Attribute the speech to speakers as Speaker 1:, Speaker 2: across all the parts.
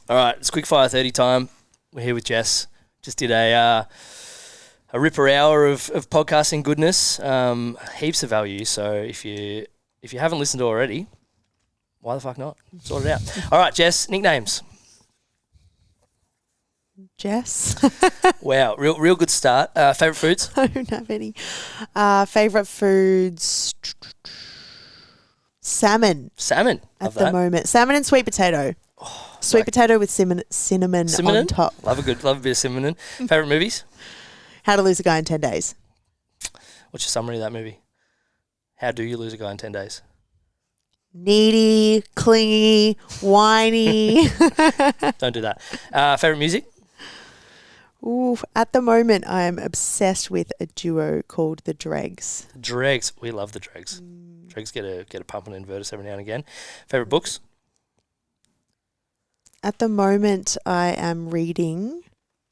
Speaker 1: All right, it's Quickfire 30 time. We're here with Jess. Just did a ripper hour of podcasting goodness. Heaps of value. So if you haven't listened to it already, why the fuck not? Sort it out. All right, Jess, nicknames.
Speaker 2: Jess.
Speaker 1: Wow, real good start. Favourite foods?
Speaker 2: I don't have any. Favourite foods? Salmon.
Speaker 1: Salmon.
Speaker 2: At the moment. Salmon and sweet potato. Sweet potato with cinnamon on top.
Speaker 1: Love a bit of cinnamon. Favourite movies?
Speaker 2: How to Lose a Guy in 10 Days.
Speaker 1: What's your summary of that movie? How do you lose a guy in 10 days?
Speaker 2: Needy, clingy, whiny.
Speaker 1: Don't do that. Favourite music?
Speaker 2: Ooh, at the moment, I'm obsessed with a duo called the Dregs.
Speaker 1: Dregs. We love the Dregs. Dregs get a pump and invert us every now and again. Favourite books?
Speaker 2: At the moment, I am reading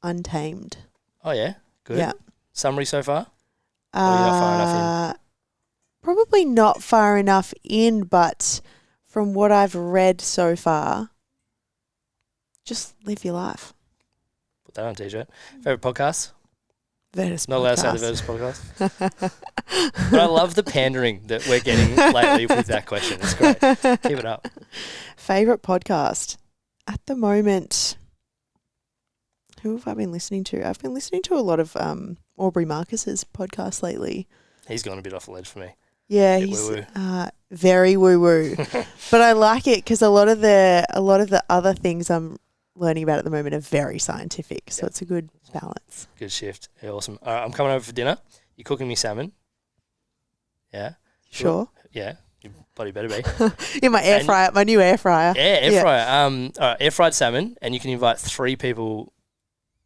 Speaker 2: Untamed.
Speaker 1: Oh, yeah? Good.
Speaker 2: Yeah.
Speaker 1: Summary so far? Or are you not far enough in?
Speaker 2: Probably not far enough in, but from what I've read so far, just live your life.
Speaker 1: Put that on a t-shirt. Favourite podcast?
Speaker 2: Virtus
Speaker 1: Not allowed to say the Virtus podcast. But I love the pandering that we're getting lately with that question. It's great. Keep it up.
Speaker 2: Favourite podcast? At the moment, who have I been listening to? I've been listening to a lot of Aubrey Marcus's podcast lately.
Speaker 1: He's gone a bit off the ledge for me.
Speaker 2: Yeah, he's very woo-woo. But I like it because a lot of the other things I'm learning about at the moment are very scientific. So it's a good balance.
Speaker 1: Good shift. Yeah, awesome. All right, I'm coming over for dinner. You're cooking me salmon. Yeah.
Speaker 2: Sure.
Speaker 1: Yeah. You bloody better be.
Speaker 2: In my air fryer, my new air fryer.
Speaker 1: Yeah, air fryer. All right, air fried salmon, and you can invite 3 people,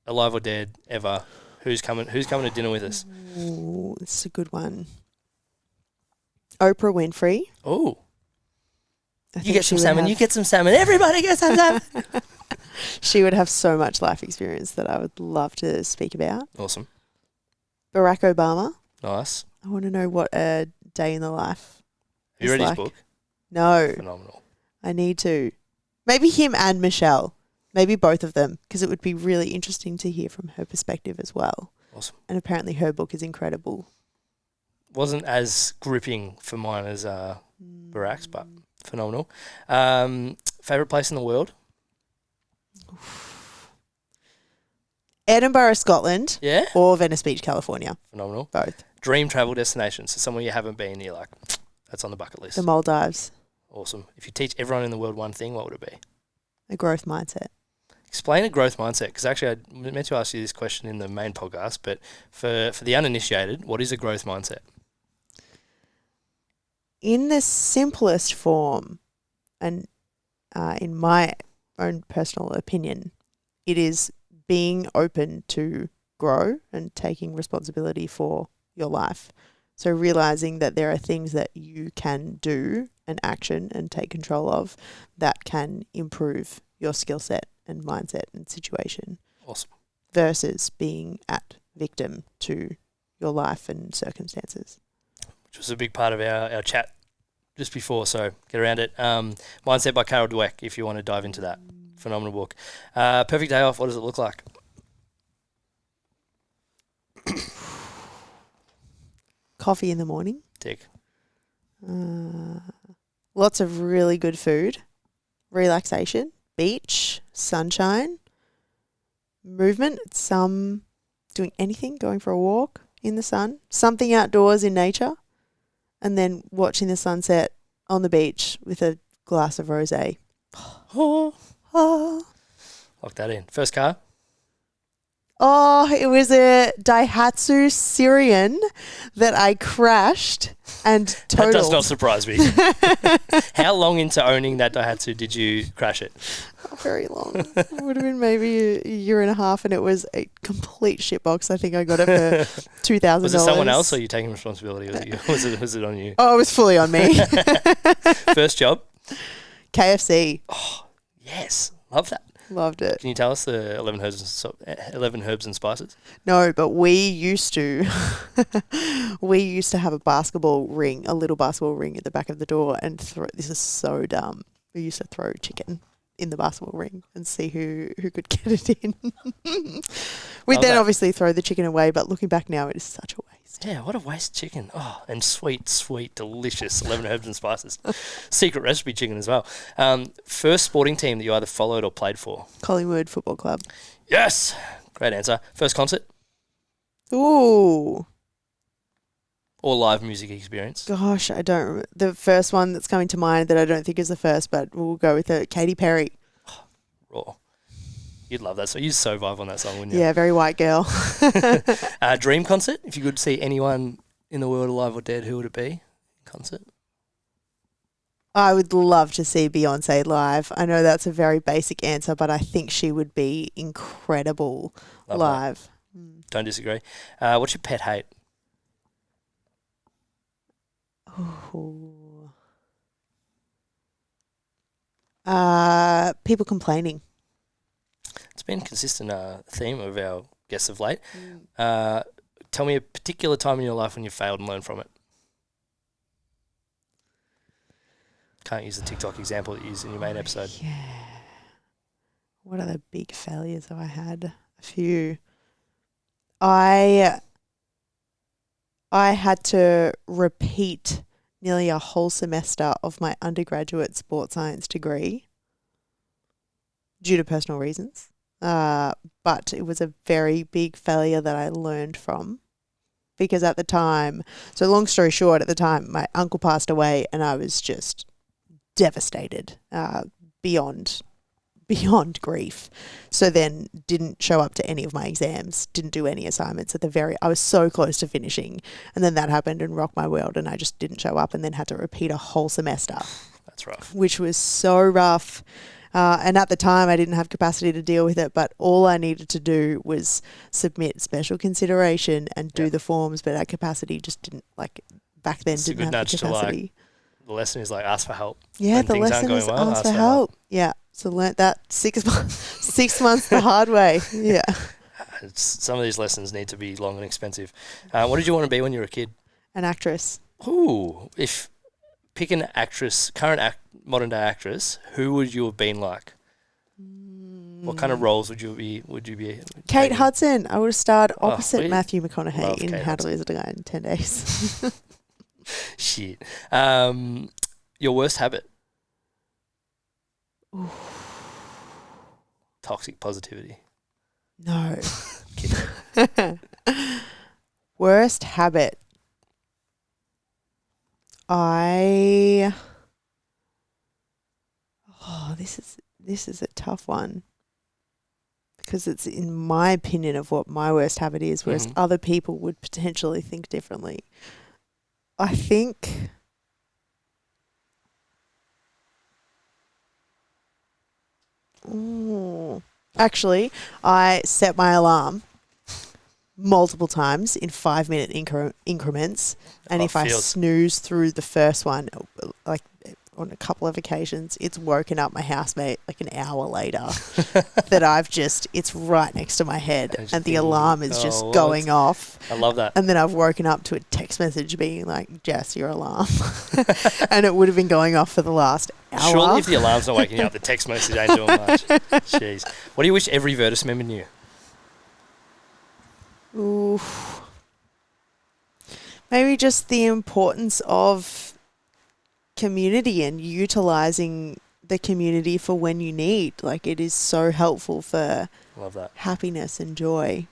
Speaker 1: alive or dead, ever. Who's coming to dinner with us?
Speaker 2: Ooh, this is a good one. Oprah Winfrey.
Speaker 1: Oh. You get some salmon. You get some salmon. Everybody gets some salmon.
Speaker 2: She would have so much life experience that I would love to speak about.
Speaker 1: Awesome.
Speaker 2: Barack Obama.
Speaker 1: Nice.
Speaker 2: I want to know what a day in the life.
Speaker 1: Have you read his book?
Speaker 2: No.
Speaker 1: Phenomenal.
Speaker 2: I need to. Maybe him and Michelle. Maybe both of them, because it would be really interesting to hear from her perspective as well.
Speaker 1: Awesome.
Speaker 2: And apparently her book is incredible.
Speaker 1: Wasn't as gripping for mine as Barack's, but phenomenal. Favourite place in the world?
Speaker 2: Edinburgh, Scotland.
Speaker 1: Yeah?
Speaker 2: Or Venice Beach, California.
Speaker 1: Phenomenal.
Speaker 2: Both.
Speaker 1: Dream travel destination, so somewhere you haven't been, you're like, that's on the bucket list.
Speaker 2: The Maldives.
Speaker 1: Awesome. If you teach everyone in the world one thing, what would it be?
Speaker 2: A growth mindset.
Speaker 1: Explain a growth mindset, because actually I meant to ask you this question in the main podcast, but for the uninitiated, what is a growth mindset?
Speaker 2: In the simplest form, and in my own personal opinion, it is being open to grow and taking responsibility for your life. So realizing that there are things that you can do and action and take control of that can improve your skill set and mindset and situation.
Speaker 1: Awesome.
Speaker 2: Versus being at victim to your life and circumstances.
Speaker 1: Which was a big part of our chat just before, so get around it. Mindset by Carol Dweck, if you want to dive into that. Phenomenal book. Perfect day off, what does it look like?
Speaker 2: Coffee in the morning.
Speaker 1: Tick.
Speaker 2: Lots of really good food. Relaxation. Beach. Sunshine. Movement. Some doing anything. Going for a walk in the sun. Something outdoors in nature. And then watching the sunset on the beach with a glass of rosé.
Speaker 1: Lock that in. First car?
Speaker 2: Oh, it was a Daihatsu Sirian that I crashed and totaled.
Speaker 1: That does not surprise me. How long into owning that Daihatsu did you crash it?
Speaker 2: Not very long. It would have been maybe a year and a half, and it was a complete shitbox. I think I got it for $2,000.
Speaker 1: Was it someone else, or are you taking responsibility? Was it on you?
Speaker 2: Oh, it was fully on me.
Speaker 1: First job?
Speaker 2: KFC.
Speaker 1: Oh, yes. Love that.
Speaker 2: Loved it.
Speaker 1: Can you tell us the 11 herbs and spices?
Speaker 2: No, but we used to have a basketball ring, a little basketball ring at the back of the door, and this is so dumb. We used to throw chicken in the basketball ring and see who could get it in. We
Speaker 1: Love
Speaker 2: then
Speaker 1: that.
Speaker 2: obviously throw the chicken away, but looking back now, it is such a waste.
Speaker 1: Yeah, what a waste chicken. Oh, and sweet, delicious 11 herbs and spices. Secret recipe chicken as well. First sporting team that you either followed or played for?
Speaker 2: Collingwood Football Club.
Speaker 1: Yes! Great answer. First concert
Speaker 2: Ooh.
Speaker 1: or live music experience?
Speaker 2: Gosh, I don't remember. The first one that's coming to mind that I don't think is the first, but we'll go with it. Katy Perry.
Speaker 1: Raw. You'd love that. So you'd so vibe on that song, wouldn't you?
Speaker 2: Yeah, very white girl.
Speaker 1: Dream concert? If you could see anyone in the world, alive or dead, who would it be? Concert?
Speaker 2: I would love to see Beyonce live. I know that's a very basic answer, but I think she would be incredible
Speaker 1: Love
Speaker 2: live.
Speaker 1: that. Don't disagree. What's your pet hate?
Speaker 2: Ooh. People complaining.
Speaker 1: It's been a consistent theme of our guests of late. Tell me a particular time in your life when you failed and learned from it. Can't use the TikTok example that you used in your main episode.
Speaker 2: Yeah. What other big failures have I had? A few. I had to repeat nearly a whole semester of my undergraduate sports science degree due to personal reasons. But it was a very big failure that I learned from, because at the time, so long story short, at the time, my uncle passed away and I was just devastated, beyond grief. So then didn't show up to any of my exams, didn't do any assignments I was so close to finishing, and then that happened and rocked my world, and I just didn't show up and then had to repeat a whole semester.
Speaker 1: That's rough.
Speaker 2: Which was so rough. And at the time I didn't have capacity to deal with it, but all I needed to do was submit special consideration and do the forms, but at capacity just didn't, back then
Speaker 1: It's a
Speaker 2: didn't
Speaker 1: good
Speaker 2: have the
Speaker 1: nudge to,
Speaker 2: capacity.
Speaker 1: The lesson is ask for help.
Speaker 2: Yeah,
Speaker 1: When
Speaker 2: the
Speaker 1: things
Speaker 2: lesson
Speaker 1: aren't
Speaker 2: is
Speaker 1: going well,
Speaker 2: ask for help. Yeah, so learnt that 6 months, 6 months the hard way. Yeah.
Speaker 1: Some of these lessons need to be long and expensive. What did you want to be when you were a kid?
Speaker 2: An actress.
Speaker 1: Ooh, if pick an actress, modern day actress, who would you have been like? What kind of roles would you be?
Speaker 2: Kate
Speaker 1: taking?
Speaker 2: Hudson. I would have starred
Speaker 1: Oh,
Speaker 2: opposite
Speaker 1: we
Speaker 2: Matthew
Speaker 1: love
Speaker 2: McConaughey in
Speaker 1: Kate
Speaker 2: How to
Speaker 1: Hudson.
Speaker 2: Lose a Guy in 10 Days.
Speaker 1: Shit. Your worst habit?
Speaker 2: Ooh.
Speaker 1: Toxic positivity.
Speaker 2: No.
Speaker 1: Kidding.
Speaker 2: Worst habit. This is a tough one, because it's in my opinion of what my worst habit is, whereas other people would potentially think differently. I think actually, I set my alarm multiple times in 5-minute increments, and if I snooze through the first one, on a couple of occasions, it's woken up my housemate an hour later that it's right next to my head and the alarm is just going off.
Speaker 1: I love that.
Speaker 2: And then I've woken up to a text message being like, Jess, your alarm. And it would have been going off for the last hour.
Speaker 1: Surely if the alarm's not waking you up, the text message ain't doing much. Jeez. What do you wish every Virtus member knew?
Speaker 2: Ooh. Maybe just the importance of community and utilizing the community for when you need. It is so helpful for
Speaker 1: Love that.
Speaker 2: happiness and joy.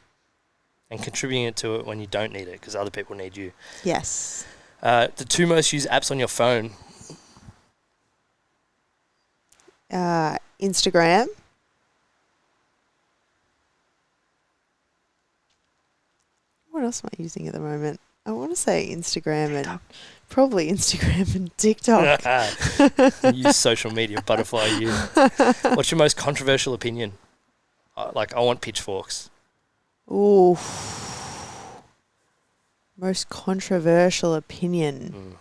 Speaker 1: And contributing to it when you don't need it, because other people need you.
Speaker 2: Yes.
Speaker 1: The 2 most used apps on your phone?
Speaker 2: Instagram. What else am I using at the moment? I want to say Instagram and probably Instagram and TikTok.
Speaker 1: You social media butterfly, you. What's your most controversial opinion? I want pitchforks.
Speaker 2: Ooh. Most controversial opinion.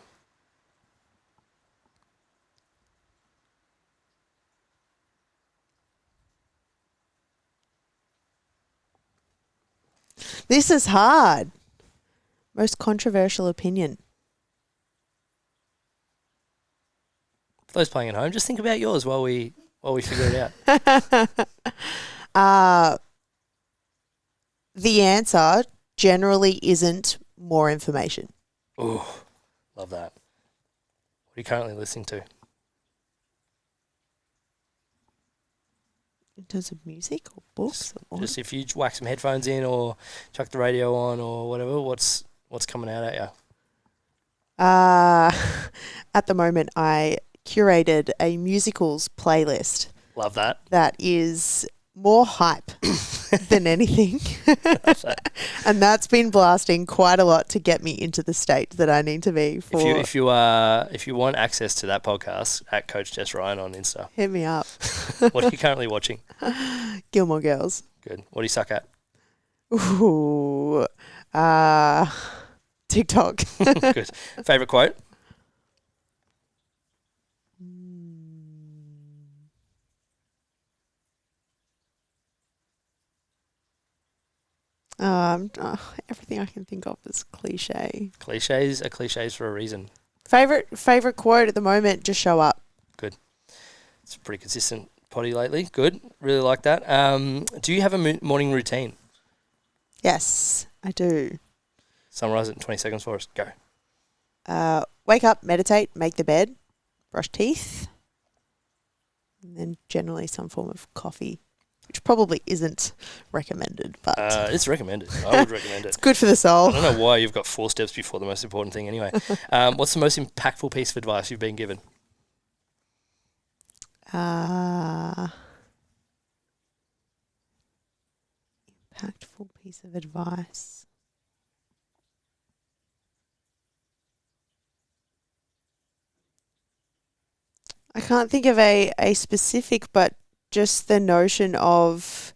Speaker 2: This is hard. Most controversial opinion.
Speaker 1: For those playing at home, just think about yours while we while we figure it out?
Speaker 2: The answer generally isn't more information.
Speaker 1: Oh, love that. What are you currently listening to?
Speaker 2: In terms of music or books?
Speaker 1: Just if you whack some headphones in or chuck the radio on or whatever, what's coming out at you?
Speaker 2: At the moment, I curated a musicals playlist.
Speaker 1: Love that.
Speaker 2: That is more hype than anything. And that's been blasting quite a lot to get me into the state that I need to be for.
Speaker 1: If you want access to that podcast, at Coach Jess Ryan on Insta.
Speaker 2: Hit me up.
Speaker 1: What are you currently watching?
Speaker 2: Gilmore Girls.
Speaker 1: Good. What do you suck at?
Speaker 2: Ooh. TikTok.
Speaker 1: Good. Favorite quote?
Speaker 2: Everything I can think of is cliche.
Speaker 1: Cliches are cliches for a reason.
Speaker 2: Favorite quote at the moment, just show up.
Speaker 1: Good. It's a pretty consistent potty lately. Good. Really like that. Do you have a morning routine?
Speaker 2: Yes, I do.
Speaker 1: Summarise it in 20 seconds for us. Go.
Speaker 2: Wake up, meditate, make the bed, brush teeth, and then generally some form of coffee, which probably isn't recommended, but
Speaker 1: it's recommended. I would recommend it.
Speaker 2: It's good for the soul.
Speaker 1: I don't know why you've got 4 steps before the most important thing anyway. What's the most impactful piece of advice you've been given?
Speaker 2: Impactful piece of advice. I can't think of a specific, but just the notion of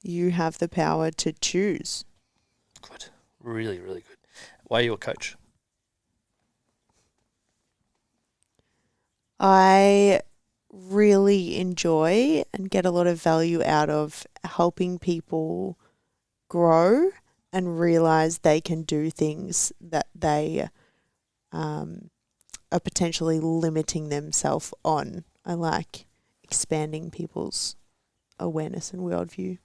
Speaker 2: you have the power to choose.
Speaker 1: Good. Really, really good. Why are you a coach?
Speaker 2: I really enjoy and get a lot of value out of helping people grow and realize they can do things that they are potentially limiting themselves on. I like expanding people's awareness and worldview.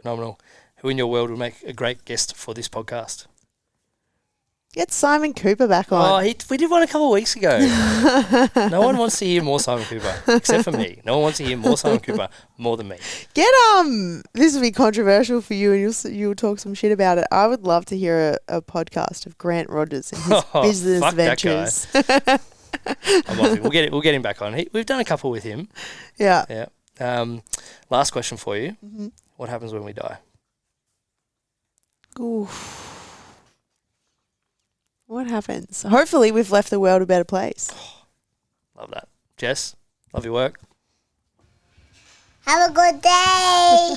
Speaker 1: Phenomenal. Who in your world would make a great guest for this podcast?
Speaker 2: Get Simon Cooper back on.
Speaker 1: Oh, we did one a couple of weeks ago. No one wants to hear more Simon Cooper, except for me. No one wants to hear more Simon Cooper more than me.
Speaker 2: Get this will be controversial for you, and you'll talk some shit about it. I would love to hear a podcast of Grant Rogers and his business ventures.
Speaker 1: I'm off him. We'll get him back on. We've done a couple with him.
Speaker 2: Yeah.
Speaker 1: Yeah. Last question for you.
Speaker 2: Mm-hmm.
Speaker 1: What happens when we die?
Speaker 2: Ooh. What happens? Hopefully we've left the world a better place.
Speaker 1: Love that. Jess, love your work.
Speaker 3: Have a good day.